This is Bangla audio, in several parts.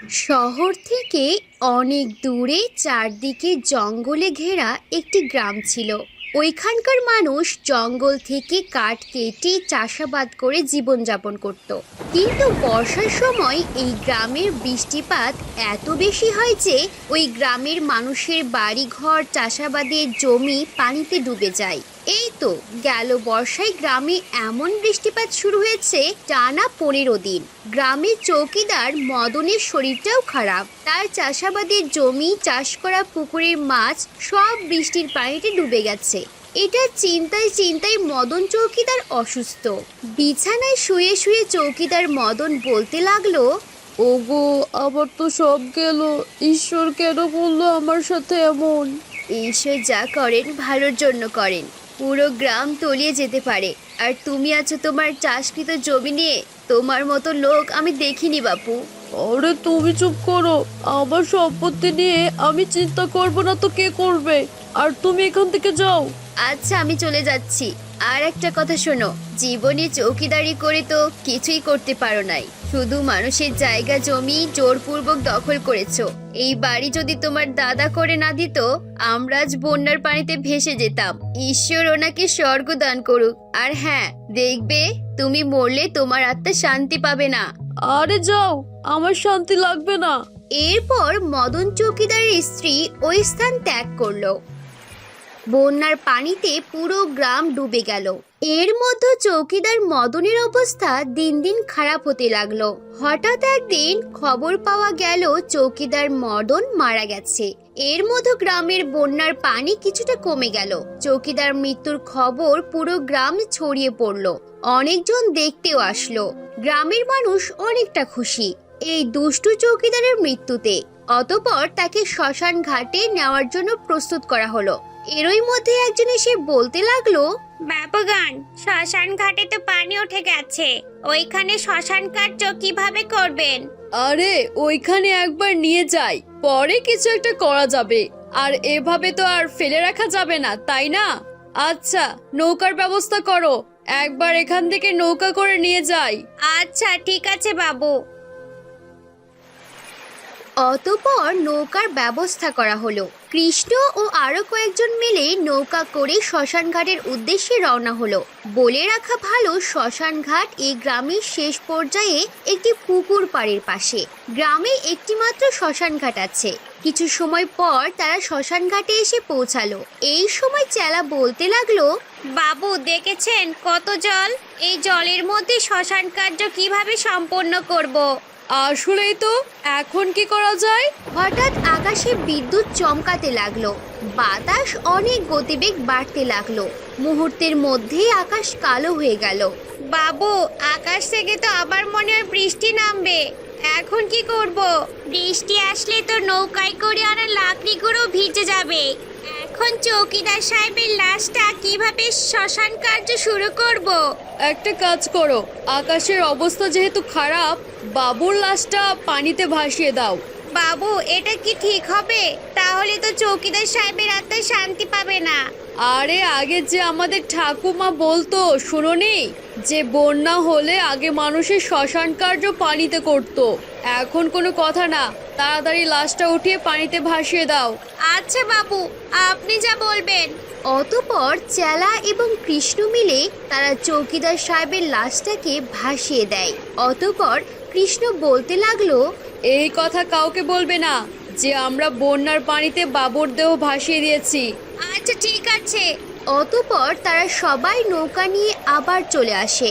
শহর থেকে অনেক দূরে চারদিকে জঙ্গলে ঘেরা একটি গ্রাম ছিল। ওইখানকার মানুষ জঙ্গল থেকে কাঠ কেটে চাষাবাদ করে জীবনযাপন করত। কিন্তু বর্ষার সময় এই গ্রামের বৃষ্টিপাত এত বেশি হয় যে ওই গ্রামের মানুষের বাড়িঘর, চাষাবাদের জমি পানিতে ডুবে যায়। এই তো গেল বর্ষায় গ্রামে এমন বৃষ্টিপাত শুরু হয়েছে টানা 15 দিন। গ্রামের চৌকিদার মদনের শরীরটাও খারাপ। তার চাষাবাদের জমি, চাষ করা পুকুরের মাছ সব বৃষ্টির পানিতে ডুবে গেছে। এটা চিন্তায় চিন্তায় মদন চৌকিদার অসুস্থ। বিছানায় শুয়ে শুয়ে চৌকিদার মদন বলতে লাগলো, ওগো, আবার তো সব গেল। ঈশ্বর কেন বললো আমার সাথে এমন? ঈশ্বর যা করেন ভালোর জন্য করেন। পুরো গ্রাম তলিয়ে যেতে পারে, আর তুমি আছো তোমার চাষকৃত জমি নিয়ে। তোমার মতো লোক আমি দেখিনি বাপু। আরে তুমি চুপ করো। আমার সম্পত্তি নিয়ে আমি চিন্তা করব না তো কে করবে? আর তুমি এখান থেকে যাও। আচ্ছা, আমি চলে যাচ্ছি। আর একটা কথা শোনো, জীবনে চৌকিদারি করে তো কিছুই করতে পারো নাই, শুধু মানুষের জায়গা জমি জোরপূর্বক দখল করেছো। এই বাড়ি যদি তোমার দাদা করে না দিত, আমরা আজ বন্যার পানিতে ভেসে যেতাম। ঈশ্বর ওনাকে স্বর্গ দান করুক। আর হ্যাঁ, দেখবে তুমি মরলে তোমার আত্মা শান্তি পাবে না। আরে যাও, আমার শান্তি লাগবে না। এরপর মদন চৌকিদারের স্ত্রী ওই স্থান ত্যাগ করলো। বন্যার পানিতে পুরো গ্রাম ডুবে গেল। এর মধ্যে চৌকিদার মদনের অবস্থা দিন দিন খারাপ হতে লাগলো। হঠাৎ একদিন খবর পাওয়া গেল চৌকিদার মদন মারা গেছে। এর মধ্যে গ্রামের বন্যার পানি কিছুটা কমে গেল। চৌকিদার মৃত্যুর খবর পুরো গ্রামে ছড়িয়ে পড়লো। অনেকজন দেখতেও আসলো। গ্রামের মানুষ অনেকটা খুশি এই দুষ্টু চৌকিদারের মৃত্যুতে। অতঃপর তাকে শ্মশান ঘাটে নেওয়ার জন্য প্রস্তুত করা হলো। এরই মধ্যে একজন এসে বলতে লাগলো, বাবুগান, শ্মশান ঘাটে তো পানি উঠে গেছে। ওইখানে শ্মশান কার্য কিভাবে করবেন? আরে ওইখানে একবার নিয়ে যাই, পরে কিছু একটা করা যাবে। আর এভাবে তো আর ফেলে রাখা যাবে না, তাই না? আচ্ছা, নৌকার ব্যবস্থা করো। একবার এখান থেকে নৌকা করে নিয়ে যাই। আচ্ছা ঠিক আছে বাবু। অতঃপর নৌকার ব্যবস্থা করা হলো। কৃষ্ণ ও আরো কয়েকজন মিলে নৌকা করে শ্মশান ঘাটের উদ্দেশ্যে রওনা হলো। বলে রাখা ভালো, শ্মশান ঘাট এই গ্রামের শেষ পর্যায়ে একটি পুকুর পাড়ের পাশে। গ্রামে একটি মাত্র শ্মশান ঘাট আছে। কিছু সময় পর তারা শ্মশান ঘাটে এসে পৌঁছালো। এই সময় চেলা বলতে লাগলো, বাবু দেখেছেন কত জল? এই জলের মধ্যে শ্মশান কার্য কিভাবে সম্পন্ন করব? আসলেই তো, এখন কি করা যায়? হঠাৎ আকাশে বিদ্যুৎ চমকাতে লাগলো। বাতাস অনেক গতিবেগ বাড়তে লাগলো। মুহূর্তের মধ্যেই আকাশ কালো হয়ে গেল। বাবু, আকাশ থেকে তো আবার মনে হয় বৃষ্টি নামবে। এখন কি করব? বৃষ্টি আসলে তো নৌকায় করে আনা লাকড়িগুলো ভিজে যাবে। এখন চৌকিদার সাহেবের লাশটা কিভাবে শ্মশান কার্য শুরু করব? একটা কাজ করো, আকাশের অবস্থা যেহেতু খারাপ, বাবুর লাশটা পানিতে ভাসিয়ে দাও। বাবু, এটা কি ঠিক হবে? তাহলে তো চৌকিদার সাহেবের আত্মা শান্তি পাবে না। আরে আগে যে আমাদের ঠাকুমা বলতো শুনোনি, যে বন্যা হলে আগে মানুষের শ্মশান কার্য পানিতে করত। এখন কোনো কথা না, তাড়াতাড়ি লাশটা উঠিয়ে পানিতে ভাসিয়ে দাও। আচ্ছা বাবু, আপনি যা বলবেন। অতঃপর চেলা এবং কৃষ্ণ মিলে তারা চৌকিদার সাহেবের লাশটাকে ভাসিয়ে দেয়। অতঃপর কৃষ্ণ বলতে লাগলো, এই কথা কাউকে বলবে না যে আমরা বন্যার পানিতে বাবুর দেহ ভাসিয়ে দিয়েছি। আচ্ছা ঠিক আছে। অতঃপর তারা সবাই নৌকা নিয়ে আবার চলে আসে।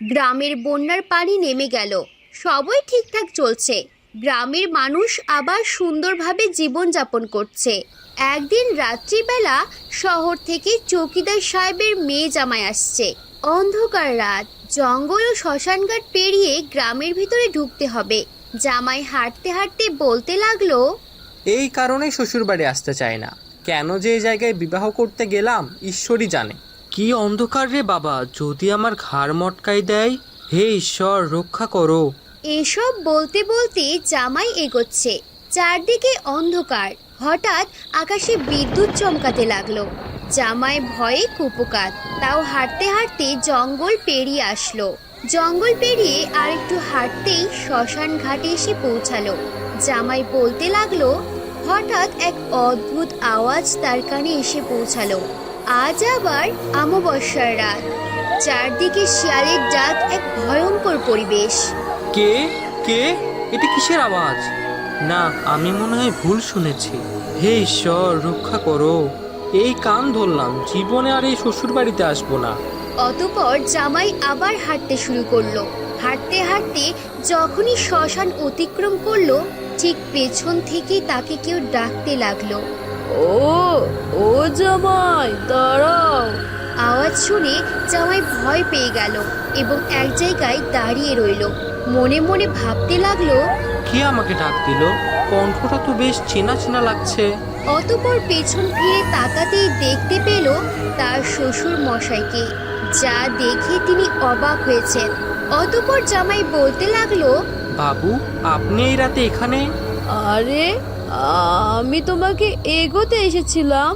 গ্রামের বন্যার পানি নেমে গেল। সবই ঠিকঠাক চলছে। গ্রামের মানুষ আবার সুন্দরভাবে জীবনযাপন করছে। একদিন রাত্রিবেলা শহর থেকে চৌকিদার সাহেবের মেয়ে জামাই আসছে। অন্ধকার রাত, জঙ্গল ও শ্মশানঘাট পেরিয়ে গ্রামের ভিতরে ঢুকতে হবে। জামাই হাঁটতে হাঁটতে বলতে লাগলো, এই কারণে শ্বশুরবাড়ি আসতে চায় না। কেন যে এই জায়গায় বিবাহ করতে গেলাম ঈশ্বরই জানে। কি অন্ধকার রে বাবা, যদি আমার ঘাড় মটকাই দেয়। হে ঈশ্বর, রক্ষা করো। এসব বলতে বলতে জামাই এগোচ্ছে। চারদিকে অন্ধকার। হঠাৎ আকাশে বিদ্যুৎ চমকাতে লাগলো। জামাই ভয়ে কুপোকাত, তাও হাঁটতে হাঁটতে জঙ্গল পেরিয়ে আসলো। জঙ্গল পেরিয়ে আরেকটু হাঁটতেই শ্মশান ঘাটে এসে পৌঁছালো। জামাই বলতে লাগলো, হঠাৎ এক অদ্ভুত আওয়াজ তার কানে এসে পৌঁছালো। আজ আবার অমাবস্যার রাত, চারদিকে শিয়ালের ডাক, এক ভয়ঙ্কর পরিবেশ। কে কে এটা কিসের আওয়াজ? না, আমি মনে হয় ভুল শুনেছি। হে ঈশ্বর, রক্ষা করো। এই কান ধরলাম, জীবনে আর এই শ্বশুর বাড়িতে আসবো না। অতঃপর জামাই আবার হাঁটতে শুরু করলো। হাঁটতে হাঁটতে যখনই শ্মশান অতিক্রম করলো, ঠিক পেছন থেকে তাকে কেউ ডাকতে লাগলো। ও জামাই, দাঁড়াও। আওয়াজ শুনে জামাই ভয় পেয়ে গেল এবং এক জায়গায় দাঁড়িয়ে রইল। মনে মনে ভাবতে লাগলো, কে আমাকে ডাক দিল? কণ্ঠটা তো বেশ চেনা চেনা লাগছে। অতঃপর পেছন ফিরে তাকাতেই দেখতে পেল তার শ্বশুর মশাইকে, যা দেখে তিনি অবাক হয়েছেন। অতঃপর জামাই বলতে লাগলো, বাবু, আপনি এই রাতে এখানে? আরে, আমি তোমাকে এগোতে এসেছিলাম।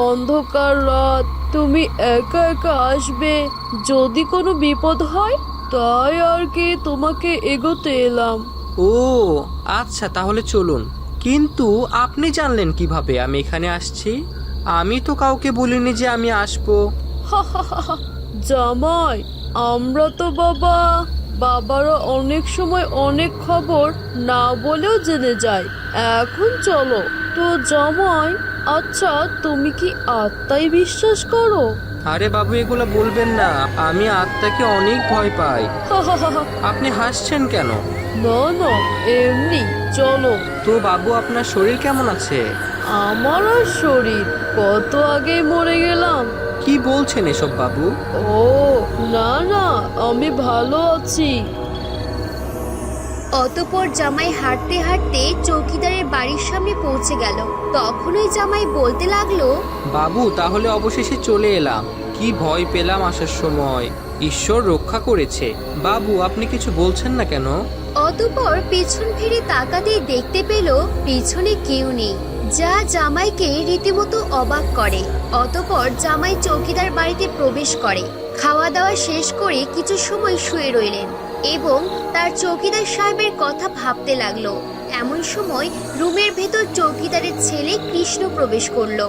অন্ধকার রাত, তুমি একা একা আসবে, যদি কোনো বিপদ হয়, তাই আর কি তোমাকে এগোতে এলাম। ও আচ্ছা, তাহলে চলুন। কিন্তু আপনি জানলেন কিভাবে আমি এখানে আসছি? আমি তো কাউকে বলিনি যে আমি আসবো। জামাই, আমরা তো বাবারা অনেক সময় অনেক খবর না বলেও জেনে যায়। এখন চলো তো জামাই। আচ্ছা, তুমি কি আত্মায় বিশ্বাস করো? আরে বাবু, এগুলো বলবেন না। আমি আত্মাকে অনেক ভয় পাই। আপনি হাসছেন কেন? না না, এমনি। চলো। তো বাবু, আপনার শরীর কেমন আছে? আমার আর শরীর, কত আগেই মরে গেলাম। কি বলছেন এসব বাবু? ও না না, আমি ভালো আছি। অতঃপর জামাই হাঁটতে হাঁটতে চৌকিদারের বাড়ির সামনে পৌঁছে গেল। তখনই জামাই বলতে লাগলো, বাবু, তাহলে অবশেষে চলে এলাম। কি ভয় পেলাম আসার সময়, ঈশ্বর রক্ষা করেছে। বাবু, আপনি কিছু বলছেন না কেন? অতঃপর পেছন ফিরে তাকাতেই দেখতে পেল পেছনে কেউ নেই, যা জামাইকে রীতিমতো অবাক করে। অতঃপর জামাই চৌকিদার বাড়িতে প্রবেশ করে। খাওয়া দাওয়া শেষ করে কিছু সময় শুয়ে রইলেন এবং তার চৌকিদার সাহেবের কথা ভাবতে লাগলো। এমন সময় রুমের ভেতর চৌকিদারের ছেলে কৃষ্ণ প্রবেশ করলো।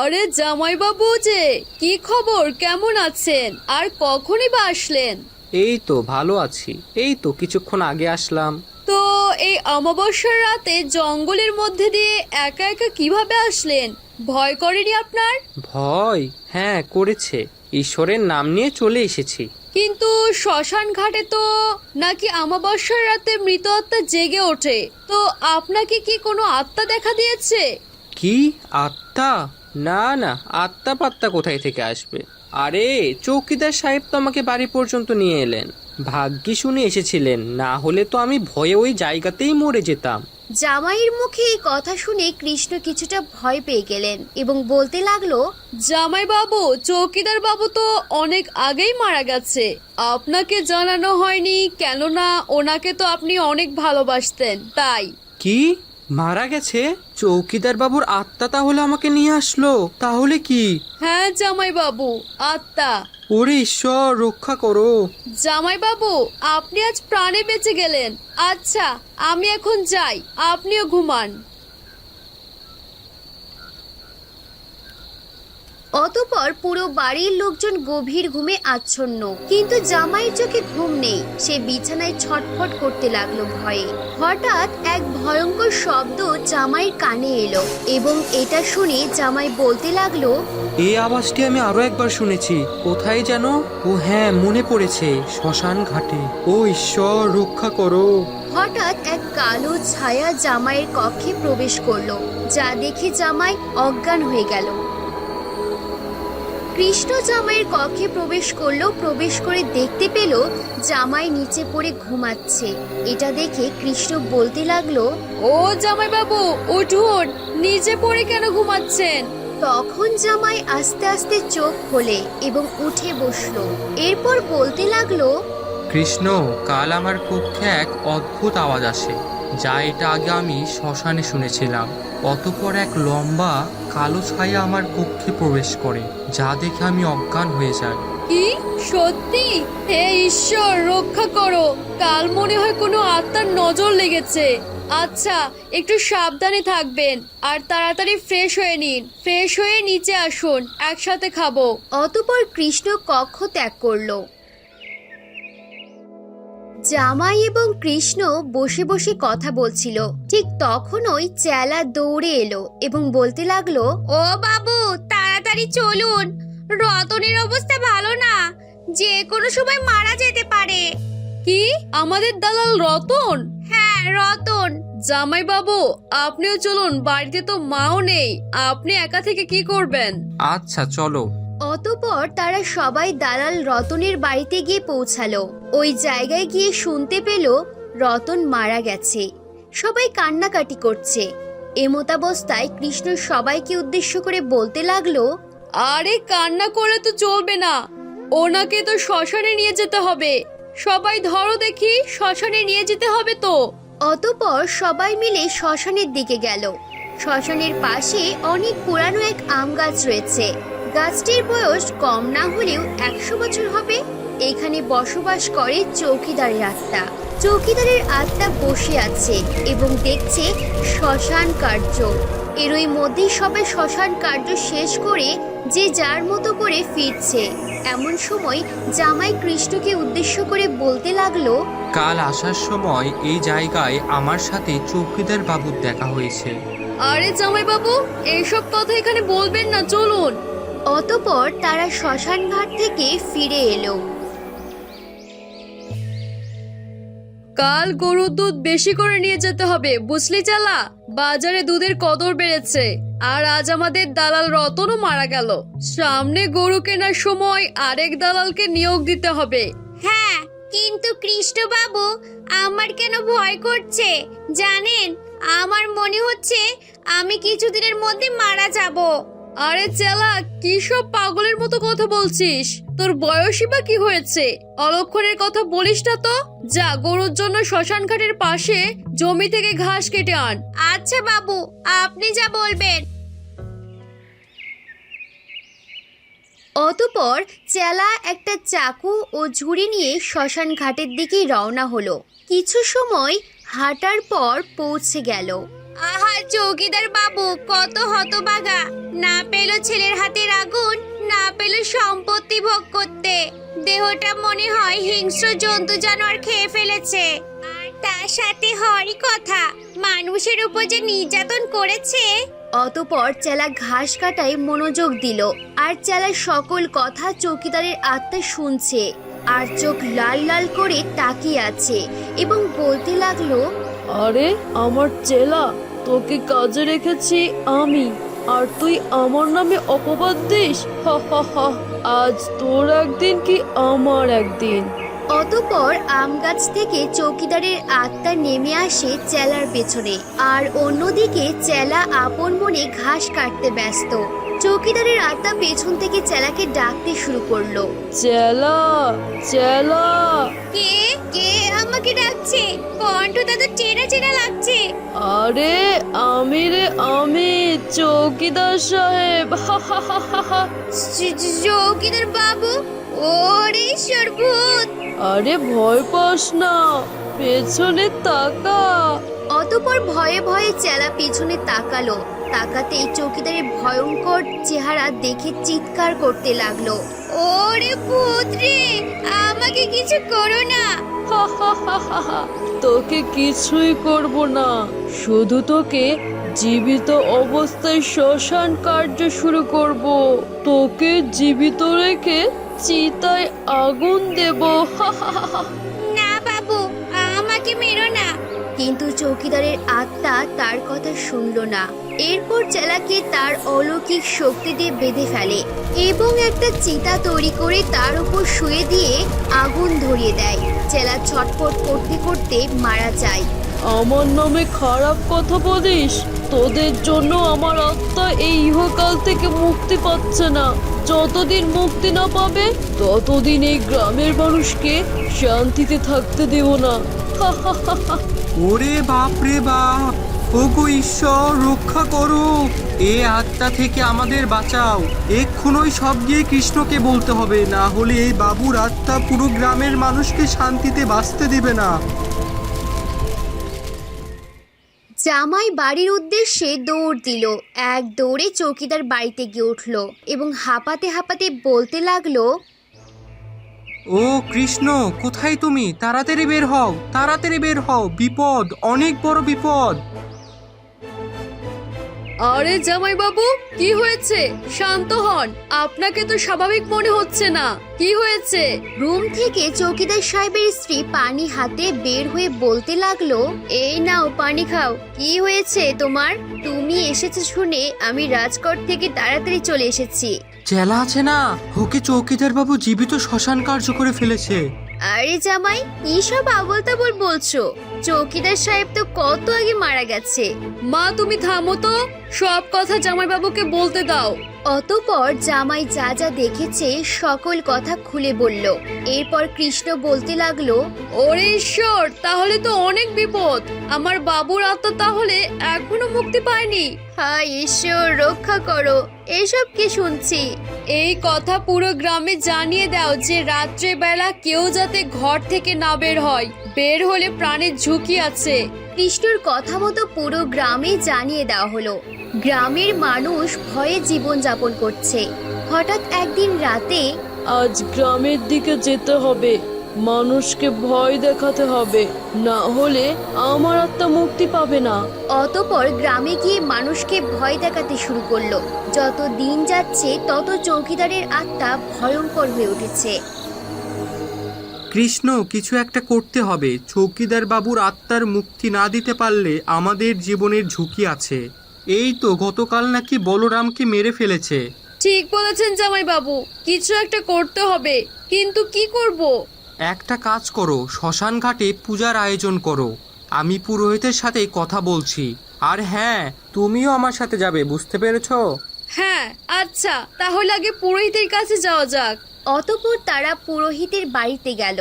আরে জামাই বাবু, যে কি খবর, কেমন আছেন? আর কখনই বা আসলেন? এই তো ভালো আছি, এই তো কিছুক্ষণ আগে আসলাম। তো এই অমাবস্যার রাতে জঙ্গলের মধ্যে দিয়ে একা একা কিভাবে আসলেন? ভয় করেনি আপনার? ভয়? হ্যাঁ, করেছে। ঈশ্বরের নাম নিয়ে চলে এসেছি। কিন্তু শ্মশান ঘাটে তো নাকি অমাবস্যার রাতে মৃত আত্মা জেগে ওঠে। তো আপনাকে কি কোনো আত্মা দেখা দিয়েছে? কি আত্মা? না না, আত্মা পাত্তা কোথায় থেকে আসবে? আরে, চৌকিদার সাহেব তো আমাকে বাড়ি পর্যন্ত নিয়ে এলেন। ভাগ্যি শুনে এসেছিলেন, না হলে তো আমি ভয়ে ওই জায়গাতেই মরে যেতাম। জামাইয়ের মুখে এই কথা শুনে কৃষ্ণ কিছুটা ভয় পেয়ে গেলেন এবং বলতে লাগলো, জামাই বাবু, চৌকিদার বাবু তো অনেক আগেই মারা গেছে। আপনাকে জানানো হয়নি, কেননা ওনাকে তো আপনি অনেক ভালোবাসতেন, তাই। কি? মারা গেছে? চৌকিদার বাবুর আত্মা তাহলে আমাকে নিয়ে আসলো? তাহলে কি? হ্যাঁ জামাই বাবু, আত্মা। ওরে ঈশ্বর, রক্ষা করো। জামাই বাবু, আপনি আজ প্রাণে বেঁচে গেলেন। আচ্ছা, আমি এখন যাই, আপনিও ঘুমান। অতঃপর পুরো বাড়ির লোকজন গভীর ঘুমে আচ্ছন্ন, কিন্তু জামাইয়ের চোখে ঘুম নেই। সে বিছানায় ছটফট করতে লাগলো ভয়ে। হঠাৎ এক ভয়ঙ্কর শব্দ জামাইয়ের কানে এলো এবং এটা শুনে জামাই বলতে লাগলো, এই আওয়াজটি আমি আরো একবার শুনেছি। কোথায় যেন? ও হ্যাঁ, মনে পড়েছে, শ্মশান ঘাটে। ও ঈশ্বর, রক্ষা করো। হঠাৎ এক কালো ছায়া জামাইয়ের কক্ষে প্রবেশ করলো, যা দেখে জামাই অজ্ঞান হয়ে গেল। কৃষ্ণ জামাইয়ের কক্ষে প্রবেশ করলো। প্রবেশ করে দেখতে পেল জামাই নিচে পড়ে ঘুমাচ্ছে। এটা দেখে কৃষ্ণ বলতে লাগলো, ও জামাই বাবু, উঠুন, নিচে পড়ে কেন ঘুমাচ্ছেন? তখন জামাই আস্তে আস্তে চোখ খোলে এবং উঠে বসলো। এরপর বলতে লাগলো, কৃষ্ণ, কাল আমার কক্ষে এক অদ্ভুত আওয়াজ আসে, যা এটা আগে আমি শ্মশানে শুনেছিলাম। অতঃপর এক লম্বা কালো ছায়া আমার কক্ষে প্রবেশ করে, যা দেখে আমি অজ্ঞান হয়ে যাই। কি সত্যি? হে ঈশ্বর, রক্ষা করো। কাল মনে হয় কোনো আত্মার নজর লেগেছে। আচ্ছা, একটু সাবধানে থাকবেন আর তাড়াতাড়ি ফ্রেশ হয়ে নিন। ফ্রেশ হয়ে নিচে আসুন, একসাথে খাবো। অতঃপর কৃষ্ণ কক্ষ ত্যাগ করলো। জামাই এবং কৃষ্ণ বসে বসে কথা বলছিল। ঠিক তখনই চেলা দৌড়ে এলো এবং বলতে লাগলো, ও বাবু, তাড়াতাড়ি চলুন, রতনের অবস্থা ভালো না, যে কোনো সময় মারা যেতে পারে। কি, আমাদের দালাল রতন? হ্যাঁ, রতন। জামাই বাবু, আপনিও চলুন, বাড়িতে তো মাও নেই, আপনি একা থেকে কি করবেন? আচ্ছা চলো। অতঃপর তারা সবাই দালাল রতনের বাড়িতে গিয়ে পৌঁছালো। ওই জায়গায় গিয়ে শুনতে পেল রতন মারা গেছে। সবাই কান্নাকাটি করছে। এমতাবস্থায় কৃষ্ণ সবাইকে উদ্দেশ্য করে বলতে লাগলো, আরে কান্না করলে তো চলবে না, ওনাকে তো শ্মশানে নিয়ে যেতে হবে। সবাই ধরো দেখি, শ্মশানে নিয়ে যেতে হবে তো। অতঃপর সবাই মিলে শ্মশানের দিকে গেল। শ্মশানের পাশে অনেক পুরানো এক আম গাছ রয়েছে। গাছটির বয়স কম না হলেও 100 বছর হবে। এখানে বসবাস করে চৌকিদারের আত্মা। চৌকিদারের আত্মা বসে আছে এবং দেখছে শ্মশান কার্য। এরই মধ্যে সবাই শ্মশান কার্য শেষ করে যে যার মতো করে ফিরছে। এমন সময় জামাই কৃষ্ণকে উদ্দেশ্য করে বলতে লাগলো, কাল আসার সময় এই জায়গায় আমার সাথে চৌকিদার বাবুর দেখা হয়েছে। আরে জামাই বাবু, এইসব কথা এখানে বলবেন না, চলুন। অতঃপর তারা শ্মশান ঘাট থেকে ফিরে এলো। কাল গরুর দুধ বেশি করে নিয়ে যেতে হবে, বুঝলি চালা? বাজারে দুধের কদর বেড়েছে। আর আজ আমাদের দালাল রতনও মারা গেল। সামনে গরু কেনার সময় আরেক দালালকে নিয়োগ দিতে হবে। হ্যাঁ, কিন্তু কৃষ্ণ বাবু, আমার কেন ভয় করছে জানেন? আমার মনে হচ্ছে আমি কিছুদিনের মধ্যে মারা যাব। আরে চেলা, কি সব পাগলের মতো কথা বলছিস? তোর বয়সই বা কি হয়েছে? অলক্ষণের কথা বলিস না তো। যা, গরুর জন্য শ্মশান ঘাটের পাশে জমি থেকে ঘাস কেটে আন। আচ্ছা বাবু, আপনি যা বলবেন। অতঃপর চেলা একটা চাকু ও ঝুড়ি নিয়ে শ্মশান ঘাটের দিকে রওনা হলো। কিছু সময় হাঁটার পর পৌঁছে গেল। আহা, চৌকিদার বাবু কত হতভাগা, না পেল ছেলের হাতের আগুন, না পেল সম্পত্তি ভোগ করতে। দেহটা মনে হয় হিংস্র জন্তু জানোয়ার খেয়ে ফেলেছে। আর তার সাথে হরই কথা, মানুষের উপর যে নির্যাতন করেছে। অতঃপর চেলা ঘাস কাটায় মনোযোগ দিল। আর চেলার সকল কথা চৌকিদারের আত্মা শুনছে আর চোখ লাল লাল করে তাকিয়ে আছে এবং বলতে লাগলো, আরে আমার চেলা, তোকে কাজে রেখেছি আমি, আর তুই আমার নামে অপবাদ দিস? হা হা হা, আজ তোর একদিন কি আমার একদিন। অতঃপর আম গাছ থেকে চৌকিদারের আত্মা নেমে আসে চেলার পেছনে। আর অন্যদিকে চেলা আপন মনে ঘাস কাটতে ব্যস্ত। চৌকিদারের আত্মা পেছন থেকে চেলাকে ডাকতে শুরু করলো। চেলা, চেলা। কে কে আমাকে ডাকছে? কণ্ঠটা তো চেনা চেনা লাগছে। আরে আমি রে, আমি চৌকিদার সাহেব। হা হা হা হা হা। চৌকিদার বাবু, ওরে সর্বভূত। আরে ভয় পাস না, পেছনে তাকা। অতঃপর ভয়ে ভয়ে চেলা পিছনে তাকালো। তাকাতেই চৌকিদারের ভয়ঙ্কর চেহারা দেখে চিৎকার করতে লাগলো, ওরে ভূত রে, আমাকে কিছু করো না। হা হা হা হা হা। তোকে কিছুই করব না, শুধু তোকে জীবিত অবস্থায় শ্মশান কার্য শুরু করব। তোকে জীবিত রেখে চিতায় আগুন দেব। হা হা হা হা। না বাবু, আমাকে মেরো না। কিন্তু চৌকিদারের আত্মা তার কথা শুনলো না। এরপর চেলাকে তার অলৌকিক শক্তি দিয়ে বেঁধে ফেলে এবং একটা চিতা তৈরি করে তার উপর শুয়ে দিয়ে আগুন ধরিয়ে দেয়। চেলা ছটফট করতে করতে মারা যায়। আমার নামে খারাপ কথা বলিস? তোদের জন্য আমার আত্মা এই ইহকাল থেকে মুক্তি পাচ্ছে না। যতদিন মুক্তি না পাবে ততদিন এই গ্রামের মানুষকে শান্তিতে থাকতে দেব না। হা হা হা হা। ওরে বাপ রে বাপ, ওগো ঈশ্বর, রক্ষা করো, এ আত্মা থেকে আমাদের বাঁচাও। এক্ষুনি সব গিয়ে কৃষ্ণকে বলতে হবে, না হলে এই বাবুর আত্মা পুরো গ্রামের মানুষকে শান্তিতে বাঁচতে দিবে না। জামাই বাড়ির উদ্দেশ্যে দৌড় দিল। এক দৌড়ে চৌকিদার বাড়িতে গিয়ে উঠল এবং হাঁপাতে হাঁপাতে বলতে লাগলো, ও কৃষ্ণ, কোথায় তুমি? তাড়াতাড়ি বের হও, তাড়াতাড়ি বের হও, বিপদ, অনেক বড় বিপদ। আরে জামাই বাবু, কি হয়েছে? শান্ত হন, আপনাকে তো স্বাভাবিক মনে হচ্ছে না। কি হয়েছে? রুম থেকে চৌকিদার সাহেবের স্ত্রী পানি হাতে বের হয়ে বলতে লাগলো, এই নাও পানি খাও। কি হয়েছে তোমার? তুমি এসেছো শুনে আমি রাজকোট থেকে তাড়াতাড়ি চলে এসেছি। চেলা আছে না, ওকে চৌকিদার বাবু জীবিত শ্মশান কার্য করে ফেলেছে। আরে জামাই, কি সব আবল তাবল বলছো? চৌকিদার সাহেব তো কত আগে মারা গেছে। মা তুমি থামো তো, সব কথা জামাই বাবুকে বলতে দাও। অতঃপর জামাই যা যা দেখেছে সকল কথা খুলে বলল। এরপর কৃষ্ণ বলতে লাগলো, ওরে ঈশ্বর, তাহলে তো অনেক বিপদ। আমার বাবুর আত্মা তাহলে এখনো মুক্তি পায়নি। হায় ঈশ্বর, রক্ষা করো, এসব কি শুনছি? এই কথা পুরো গ্রামে জানিয়ে দাও যে রাত্রে বেলা কেউ যাতে ঘর থেকে না বের হয়, বের হলে প্রাণের ঝুঁকি আছে। কৃষ্ণর কথা মতো পুরো গ্রামে জানিয়ে দেওয়া হলো। গ্রামের মানুষ ভয়ে জীবনযাপন করছে। হঠাৎ একদিন রাতে আজ গ্রামের দিকে যেতে হবে, মানুষকে ভয় দেখাতে হবে, না হলে আমার আত্মা মুক্তি পাবে না। অতঃপর গ্রামে গিয়ে মানুষকে ভয় দেখাতে শুরু করলো। যত দিন যাচ্ছে তত চৌকিদারের আত্মা ভয়ঙ্কর হয়ে উঠেছে। কৃষ্ণ, কিছু একটা করতে হবে। চৌকিদার বাবুর আত্মার মুক্তি না দিতে পারলে আমাদের জীবনের ঝুঁকি আছে। এই তো গতকাল নাকি বলরামকে মেরে ফেলেছে। ঠিক বলেছেন জামাই বাবু, কিছু একটা করতে হবে, কিন্তু কি করব? একটা কাজ করো, শ্মশান ঘাটে পূজার আয়োজন করো। আমি পুরোহিতের সাথে কথা বলছি। আর হ্যাঁ, তুমিও আমার সাথে যাবে, বুঝতে পেরেছো? হ্যাঁ আচ্ছা, তাহলে আগে পুরোহিতের কাছে যাওয়া যাক। অতঃপর তারা পুরোহিতের বাড়িতে গেল।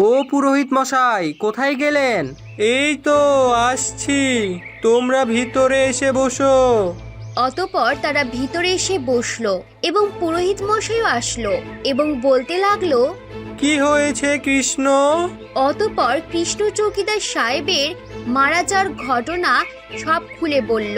ও পুরোহিত মশাই, কোথায় গেলেন? এই তো আসছি, তোমরা ভিতরে এসে বসো। অতঃপর তারা ভিতরে এসে বসলো এবং পুরোহিত মশাইও আসলো এবং বলতে লাগলো, কি হয়েছে কৃষ্ণ? অতঃপর কৃষ্ণ চৌকিদার সাহেবের মারা যাওয়ার ঘটনা সব খুলে বলল।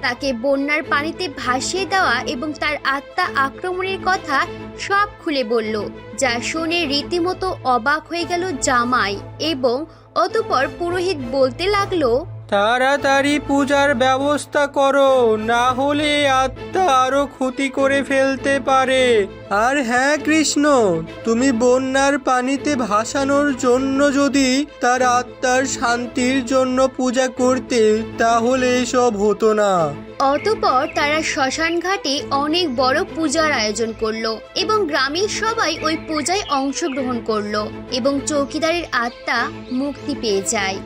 তাকে বন্যার পানিতে ভাসিয়ে দেওয়া এবং তার আত্মা আক্রমণের কথা সব খুলে বলল, যা শুনে রীতিমতো অবাক হয়ে গেল জামাই। এবং অতঃপর পুরোহিত বলতে লাগলো, তাড়াতাড়ি পূজার ব্যবস্থা করো, না হলে আত্মা আরো ক্ষতি করে ফেলতে পারে। আর হ্যাঁ কৃষ্ণ, তুমি বন্যার পানিতে ভাসানোর জন্য যদি তার আত্মার শান্তির জন্য পূজা করতে, তাহলে এসব হতো না। অতঃপর তারা শ্মশান ঘাটে অনেক বড় পূজার আয়োজন করলো এবং গ্রামের সবাই ওই পূজায় অংশগ্রহণ করলো এবং চৌকিদারের আত্মা মুক্তি পেয়ে যায়।